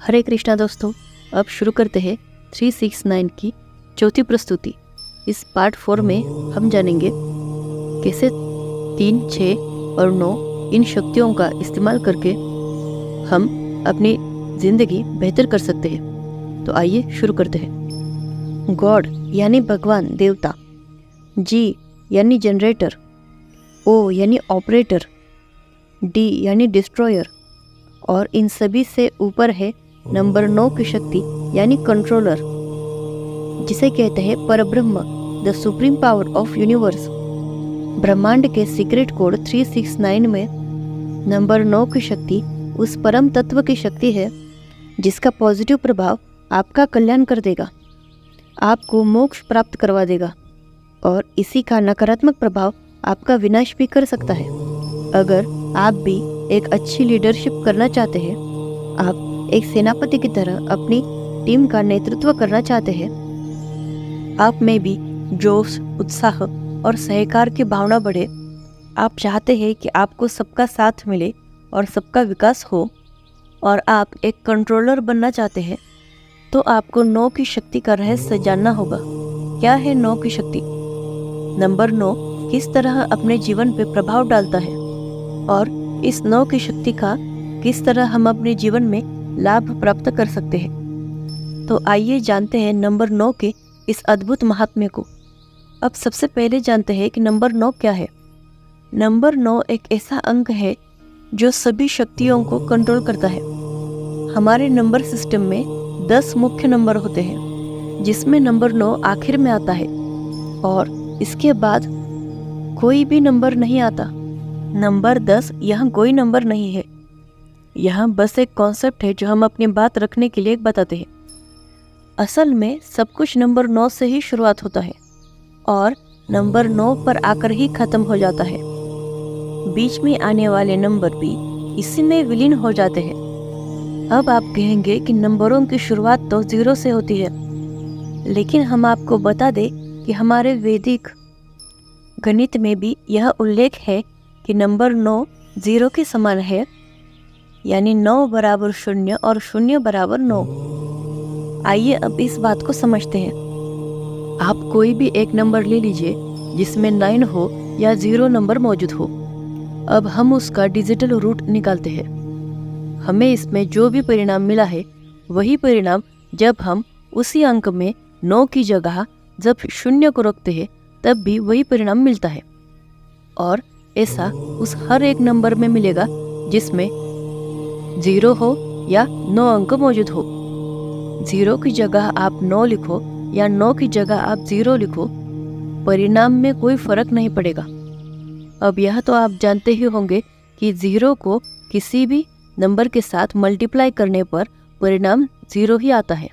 हरे कृष्णा दोस्तों, अब शुरू करते हैं 369 की चौथी प्रस्तुति। इस पार्ट 4 में हम जानेंगे कैसे 3, 6 और 9 इन शक्तियों का इस्तेमाल करके हम अपनी ज़िंदगी बेहतर कर सकते हैं। तो आइए शुरू करते हैं। गॉड यानी भगवान देवता, जी यानी जनरेटर, ओ यानी ऑपरेटर, डी यानी डिस्ट्रॉयर और इन सभी से ऊपर है नंबर 9 की शक्ति यानी कंट्रोलर, जिसे कहते हैं परब्रह्म, the supreme power of universe. ब्रह्मांड के सीक्रेट कोड 369 में नंबर 9 की शक्ति उस परम तत्व की शक्ति है जिसका पॉजिटिव प्रभाव आपका कल्याण कर देगा, आपको मोक्ष प्राप्त करवा देगा, और इसी का नकारात्मक प्रभाव आपका विनाश भी कर सकता है। अगर आप भी एक अच्छी लीडरशिप करना चाहते हैं, आप एक सेनापति की तरह अपनी टीम का नेतृत्व करना चाहते हैं, आप में भी जोश, उत्साह और सहकार की भावना बढ़े, आप चाहते हैं कि आपको सबका साथ मिले और सबका विकास हो, और आप एक कंट्रोलर बनना चाहते हैं, तो आपको 9 की शक्ति का रहस्य जानना होगा। क्या है 9 की शक्ति? नंबर 9 किस तरह अपने जीवन पर प्रभाव डालता है और इस 9 की शक्ति का किस तरह हम अपने जीवन में लाभ प्राप्त कर सकते हैं। तो आइए जानते हैं नंबर 9 के इस अद्भुत महात्म्य को। अब सबसे पहले जानते हैं कि नंबर 9 क्या है। नंबर 9 एक ऐसा अंक है जो सभी शक्तियों को कंट्रोल करता है। हमारे नंबर सिस्टम में 10 मुख्य नंबर होते हैं, जिसमें नंबर 9 आखिर में आता है और इसके बाद कोई भी नंबर नहीं आता। नंबर 10 यहाँ कोई नंबर नहीं है, यहाँ बस एक कॉन्सेप्ट है जो हम अपनी बात रखने के लिए बताते हैं। असल में सब कुछ नंबर 9 से ही शुरुआत होता है और नंबर 9 पर आकर ही खत्म हो जाता है। बीच में आने वाले नंबर भी इसी में विलीन हो जाते हैं। अब आप कहेंगे कि नंबरों की शुरुआत तो 0 से होती है, लेकिन हम आपको बता दें कि हमारे वैदिक गणित में भी यह उल्लेख है कि नंबर 9 0 के समान है, यानी 9 बराबर 0 और 0 बराबर 9। आइए अब इस बात को समझते हैं। आप कोई भी एक नंबर ले लीजिए जिसमें 9 हो या 0 नंबर मौजूद हो। अब हम उसका डिजिटल रूट निकालते हैं। हमें इसमें जो भी परिणाम मिला है वही परिणाम जब हम उसी अंक में 9 की जगह जब 0 को रखते हैं तब भी वही परिणाम मिलता है, और ऐसा उस हर एक नंबर में मिलेगा जिसमें 0 हो या 9 अंक मौजूद हो। 0 की जगह आप 9 लिखो या 9 की जगह आप 0 लिखो, परिणाम में कोई फर्क नहीं पड़ेगा। अब यह तो आप जानते ही होंगे कि 0 को किसी भी नंबर के साथ मल्टीप्लाई करने पर परिणाम 0 ही आता है।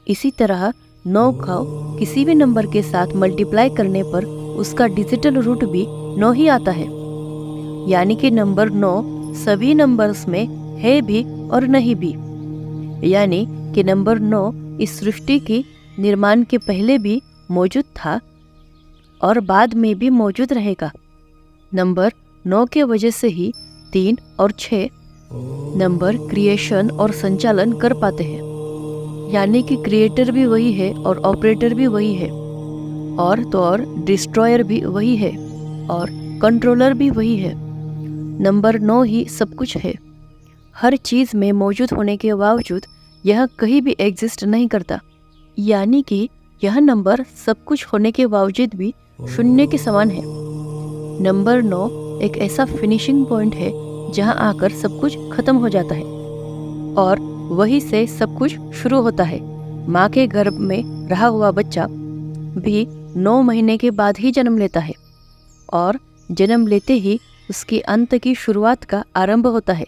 इसी तरह 9 को किसी भी नंबर के साथ मल्टीप्लाई करने पर उसका डिजिटल रूट भी 9 ही आता है। यानी कि नंबर 9 सभी नंबर्स में है भी और नहीं भी। यानी कि नंबर 9 इस सृष्टि की निर्माण के पहले भी मौजूद था और बाद में भी मौजूद रहेगा। नंबर 9 के वजह से ही 3 और 6 नंबर क्रिएशन और संचालन कर पाते हैं। यानी कि क्रिएटर भी वही है और ऑपरेटर भी वही है, और तो और डिस्ट्रॉयर भी वही है और कंट्रोलर भी वही है। नंबर 9 ही सब कुछ है। हर चीज़ में मौजूद होने के बावजूद यह कहीं भी एग्जिस्ट नहीं करता। यानी कि यह नंबर सब कुछ होने के बावजूद भी 0 के समान है। नंबर 9 एक ऐसा फिनिशिंग पॉइंट है जहां आकर सब कुछ खत्म हो जाता है और वहीं से सब कुछ शुरू होता है। माँ के गर्भ में रहा हुआ बच्चा भी 9 महीने के बाद ही जन्म लेता है और जन्म लेते ही उसकी अंत की शुरुआत का आरंभ होता है।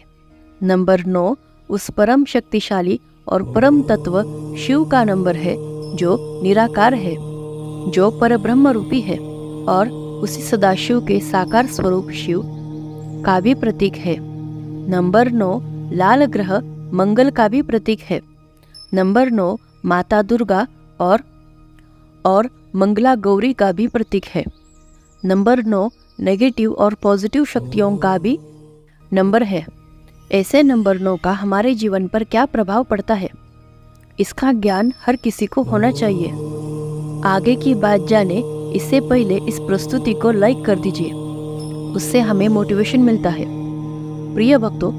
नंबर 9 उस परम शक्तिशाली और परम तत्व शिव का नंबर है जो निराकार है, जो परब्रह्म रूपी है, और उसी सदाशिव के साकार स्वरूप शिव का भी प्रतीक है। नंबर 9 लाल ग्रह मंगल का भी प्रतीक है। नंबर 9 माता दुर्गा और मंगला गौरी का भी प्रतीक है। नंबर 9 नेगेटिव और पॉजिटिव शक्तियों का भी नंबर है। ऐसे नंबर 9 का हमारे जीवन पर क्या प्रभाव पड़ता है, इसका ज्ञान हर किसी को होना चाहिए। आगे की बात जाने इससे पहले इस प्रस्तुति को लाइक कर दीजिए, उससे हमें मोटिवेशन मिलता है। प्रिय भक्तों,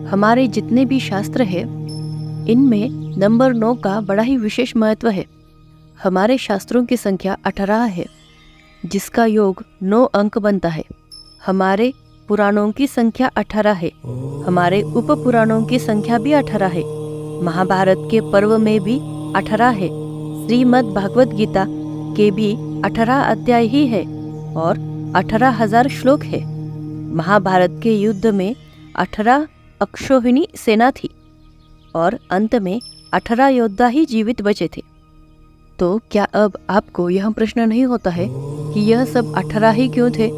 हमारे जितने भी शास्त्र हैं इनमें नंबर 9 का बड़ा ही विशेष महत्व है। हमारे शास्त्रों की संख्या 18 है, जिसका योग 9 अंक बनता है। हमारे पुराणों की संख्या 18 है, हमारे उप पुराणों की संख्या भी 18 है। महाभारत के पर्व में भी 18 है। श्रीमद् भागवत गीता के भी 18 अध्याय ही है और 18,000 श्लोक है। महाभारत के युद्ध में 18 अक्षौहिणी सेना थी और अंत में 18 योद्धा ही जीवित बचे थे। तो क्या अब आपको यह प्रश्न नहीं होता है कि यह सब 18 ही क्यों थे?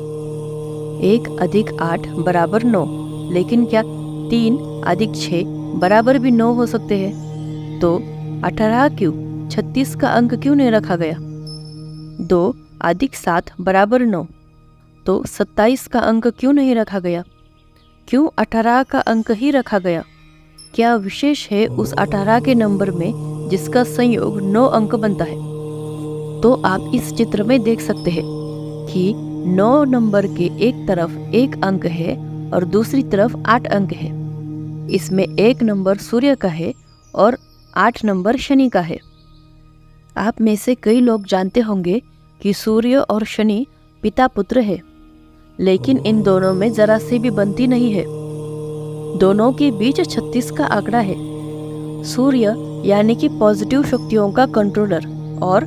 1 + 8 = 9, लेकिन क्या 3 + 6 बराबर भी 9 हो सकते हैं? तो 18 क्यों? 36 का अंक क्यों नहीं रखा गया? 2 + 7 = 9, तो 27 का अंक क्यों नहीं रखा गया? क्यों 18 का अंक ही रखा गया? क्या विशेष है उस 18 के नंबर में जिसका संयोग 9 अंक बनता है? तो आप इस चित्र में देख सकते हैं कि 9 नंबर के एक तरफ 1 अंक है और दूसरी तरफ 8 अंक है। इसमें 1 नंबर सूर्य का है और 8 नंबर शनि का है। आप में से कई लोग जानते होंगे कि सूर्य और शनि पिता पुत्र है, लेकिन इन दोनों में जरा सी भी बनती नहीं है। दोनों के बीच 36 का आंकड़ा है। सूर्य यानी कि पॉजिटिव शक्तियों का कंट्रोलर और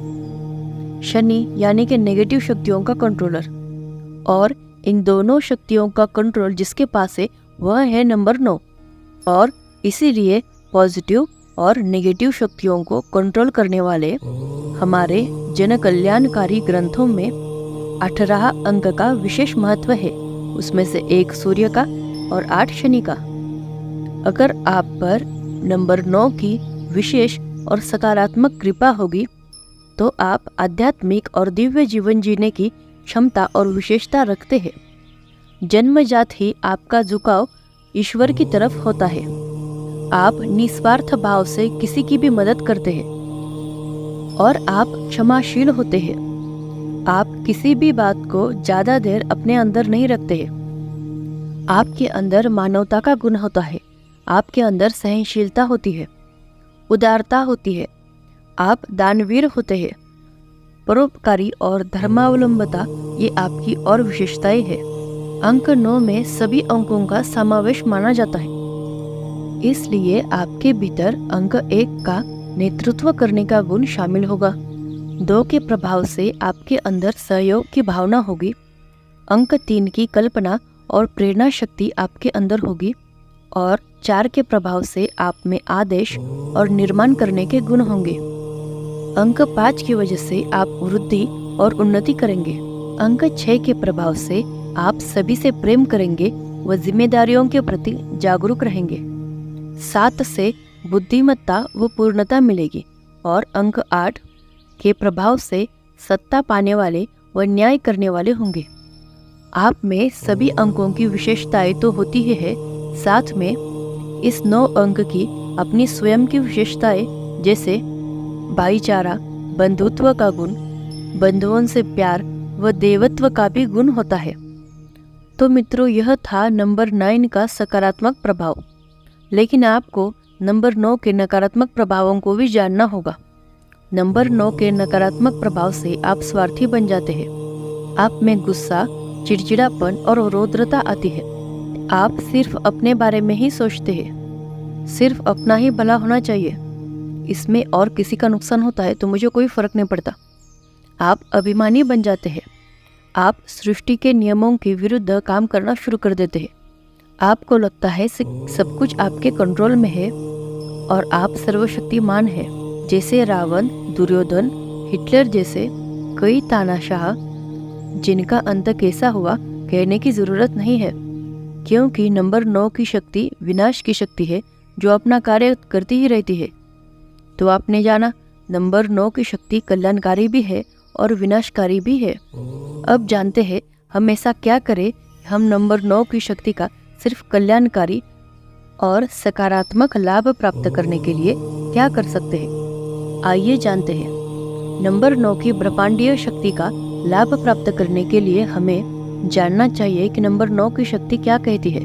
शनि यानी कि नेगेटिव शक्तियों का कंट्रोलर, और इन दोनों शक्तियों का कंट्रोल जिसके पास है वह है नंबर 9। और इसीलिए पॉजिटिव और नेगेटिव शक्तियों को कंट्रोल करने वाले हमारे जन कल्याणकारी ग्रंथों में 18 अंक का विशेष महत्व है। उसमें से 1 सूर्य का और 8 शनि का। अगर आप पर नंबर 9 की विशेष और सकारात्मक कृपा होगी तो आप आध्यात्मिक और दिव्य जीवन जीने की क्षमता और विशेषता रखते हैं। जन्मजात ही आपका झुकाव ईश्वर की तरफ होता है। आप निस्वार्थ भाव से किसी की भी मदद करते हैं और आप क्षमाशील होते हैं। आप किसी भी बात को ज़्यादा देर अपने अंदर नहीं रखते हैं। आपके अंदर मानवता का गुण होता है, आपके अंदर सहनशीलता होती है, उदारता होती है, आप दानवीर होते हैं। परोपकारी और धर्मावलंबता ये आपकी और विशेषताएं हैं। अंक 9 में सभी अंकों का समावेश माना जाता है, इसलिए आपके भीतर अंक 1 का नेतृत्व करने का गुण शामिल होगा। 2 के प्रभाव से आपके अंदर सहयोग की भावना होगी। अंक 3 की कल्पना और प्रेरणा शक्ति आपके अंदर होगी और 4 के प्रभाव से आप में आदेश और निर्माण करने के गुण होंगे। अंक 5 की वजह से आप वृद्धि और उन्नति करेंगे। अंक 6 के प्रभाव से आप सभी से प्रेम करेंगे व जिम्मेदारियों के प्रति जागरूक रहेंगे। 7 से बुद्धिमत्ता व पूर्णता मिलेगी और अंक 8 के प्रभाव से सत्ता पाने वाले व न्याय करने वाले होंगे। आप में सभी अंकों की विशेषताएं तो होती ही है, साथ में इस 9 अंक की अपनी स्वयं की विशेषताएं जैसे भाईचारा, बंधुत्व का गुण, बंधुओं से प्यार व देवत्व का भी गुण होता है। तो मित्रों, यह था नंबर 9 का सकारात्मक प्रभाव, लेकिन आपको नंबर 9 के नकारात्मक प्रभावों को भी जानना होगा। नंबर 9 के नकारात्मक प्रभाव से आप स्वार्थी बन जाते हैं। आप में गुस्सा, चिड़चिड़ापन और रौद्रता आती है। आप सिर्फ अपने बारे में ही सोचते हैं, सिर्फ अपना ही भला होना चाहिए। इसमें और किसी का नुकसान होता है तो मुझे कोई फर्क नहीं पड़ता। आप अभिमानी बन जाते हैं। आप सृष्टि के नियमों के विरुद्ध काम करना शुरू कर देते हैं। आपको लगता है सब कुछ आपके कंट्रोल में है और आप सर्वशक्तिमान हैं। जैसे रावण, दुर्योधन, हिटलर जैसे कई तानाशाह जिनका अंत कैसा हुआ कहने की जरूरत नहीं है, क्योंकि नंबर 9 की शक्ति विनाश की शक्ति है जो अपना कार्य करती ही रहती है। तो आपने जाना, नंबर 9 की शक्ति कल्याणकारी भी है और विनाशकारी भी है। अब जानते हैं हम ऐसा क्या करें हम नंबर 9 की शक्ति का सिर्फ कल्याणकारी और सकारात्मक लाभ प्राप्त करने के लिए क्या कर सकते हैं, आइए जानते हैं। नंबर 9 की ब्रह्मांडीय शक्ति का लाभ प्राप्त करने के लिए हमें जानना चाहिए कि नंबर 9 की शक्ति क्या कहती है।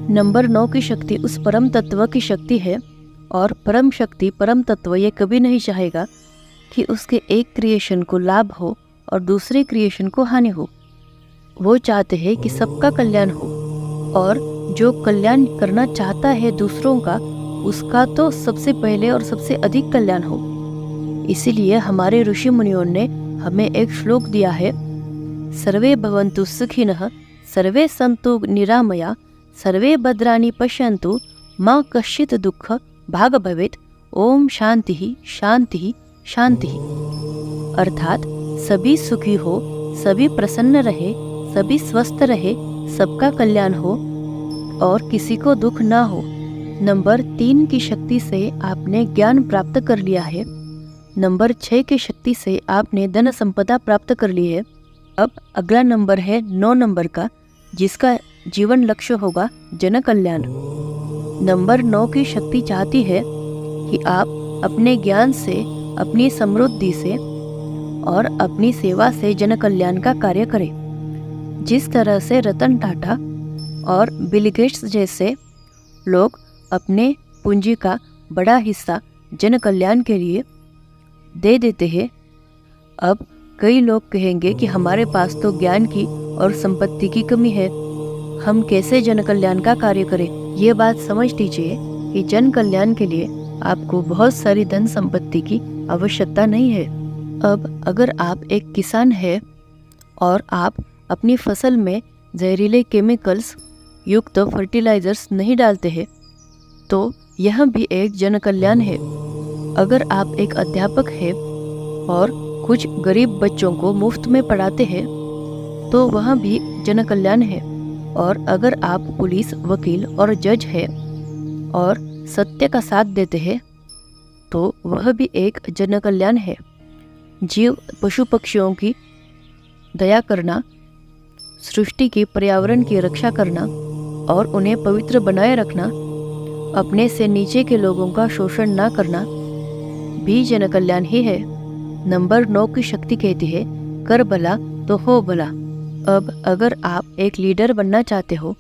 नंबर 9 की शक्ति उस परम तत्व की शक्ति है और परम शक्ति, परम तत्व ये कभी नहीं चाहेगा कि उसके एक क्रिएशन को लाभ हो और दूसरे क्रिएशन को हानि हो। वो चाहते हैं कि सबका कल्याण हो और जो कल्याण करना चाहता है दूसरों का, उसका तो सबसे पहले और सबसे अधिक कल्याण हो। इसीलिए हमारे ऋषि मुनियों ने हमें एक श्लोक दिया है, सर्वे भवन्तु सुखिनः सर्वे सन्तु निरामया सर्वे भद्राणि पश्यन्तु मा कश्चित् दुःख भाग भवेत् ओम शांति शांति शांति। अर्थात सभी सुखी हो, सभी प्रसन्न रहे, सभी स्वस्थ रहे, सबका कल्याण हो और किसी को दुख ना हो। नंबर 3 की शक्ति से आपने ज्ञान प्राप्त कर लिया है। नंबर 6 की शक्ति से आपने धन संपदा प्राप्त कर ली है। अब अगला नंबर है 9 नंबर का, जिसका जीवन लक्ष्य होगा जन कल्याण। नंबर 9 की शक्ति चाहती है कि आप अपने ज्ञान से, अपनी समृद्धि से और अपनी सेवा से जन कल्याण का कार्य करें। जिस तरह से रतन टाटा और बिल गेट्स जैसे लोग अपने पूंजी का बड़ा हिस्सा जन कल्याण के लिए दे देते हैं। अब कई लोग कहेंगे कि हमारे पास तो ज्ञान की और संपत्ति की कमी है, हम कैसे जन कल्याण का कार्य करें। ये बात समझ लीजिए कि जन कल्याण के लिए आपको बहुत सारी धन संपत्ति की आवश्यकता नहीं है। अब अगर आप एक किसान हैं और आप अपनी फसल में जहरीले केमिकल्स युक्त फर्टिलाइजर्स नहीं डालते हैं, तो यह भी एक जन कल्याण है। अगर आप एक अध्यापक हैं और कुछ गरीब बच्चों को मुफ्त में पढ़ाते हैं, तो वह भी जन कल्याण है। और अगर आप पुलिस, वकील और जज हैं और सत्य का साथ देते हैं, तो वह भी एक जन कल्याण है। जीव, पशु पक्षियों की दया करना, सृष्टि की, पर्यावरण की रक्षा करना और उन्हें पवित्र बनाए रखना, अपने से नीचे के लोगों का शोषण ना करना भी जन कल्याण ही है। नंबर 9 की शक्ति कहती है, कर भला तो हो भला। अब अगर आप एक लीडर बनना चाहते हो,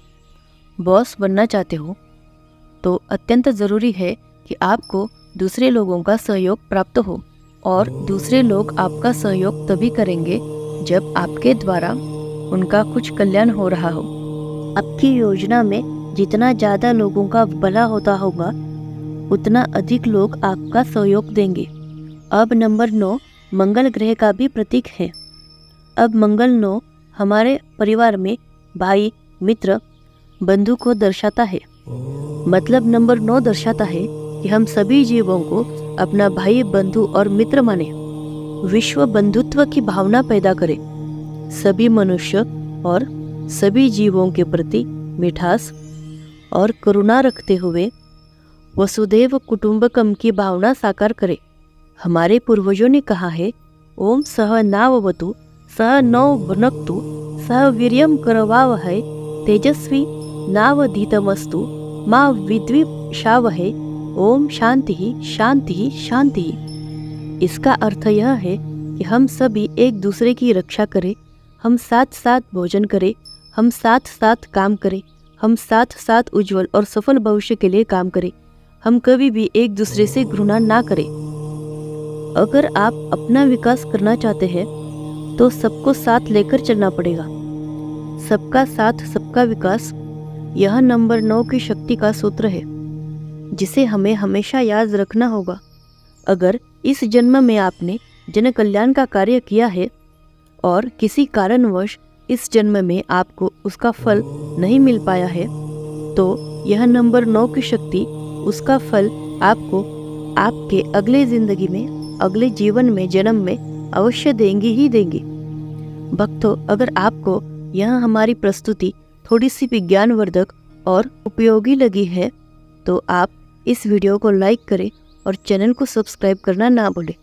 बॉस बनना चाहते हो, तो अत्यंत ज़रूरी है कि आपको दूसरे लोगों का सहयोग प्राप्त हो। और दूसरे लोग आपका सहयोग तभी करेंगे जब आपके द्वारा उनका कुछ कल्याण हो रहा हो। आपकी योजना में जितना ज़्यादा लोगों का भला होता होगा, उतना अधिक लोग आपका सहयोग देंगे। अब नंबर 9 मंगल ग्रह का भी प्रतीक है। अब मंगल 9 हमारे परिवार में भाई, मित्र, बंधु को दर्शाता है। मतलब नंबर 9 दर्शाता है कि हम सभी जीवों को अपना भाई, बंधु और मित्र माने, विश्व बंधुत्व की भावना पैदा करें, सभी मनुष्य और सभी जीवों के प्रति मिठास और करुणा रखते हुए वसुधैव कुटुंबकम की भावना साकार करें। हमारे पूर्वजों ने कहा है, ओम सह नाववतु सह नौ भुनक्तु सह वीर्यम करवावहै तेजस्वी नावधीतमस्तु मां विद्विषावहै ओम शांति शांति शांति। इसका अर्थ यह है कि हम सभी एक दूसरे की रक्षा करें, हम साथ साथ भोजन करें, हम साथ साथ काम करें, हम साथ साथ उज्जवल और सफल भविष्य के लिए काम करें। हम कभी भी एक दूसरे से घृणा ना करें। अगर आप अपना विकास करना चाहते हैं तो सबको साथ लेकर चलना पड़ेगा। सबका साथ सबका विकास, यह नंबर 9 की शक्ति का सूत्र है, जिसे हमें हमेशा याद रखना होगा। अगर इस जन्म में आपने जन कल्याण का कार्य किया है और किसी कारणवश इस जन्म में आपको उसका फल नहीं मिल पाया है, तो यह नंबर 9 की शक्ति उसका फल आपको आपके अगले जिंदगी में, अगले जीवन में, जन्म में अवश्य देंगी ही देंगी। भक्तों, अगर आपको यह हमारी प्रस्तुति थोड़ी सी विज्ञानवर्धक और उपयोगी लगी है, तो आप इस वीडियो को लाइक करें और चैनल को सब्सक्राइब करना ना भूलें।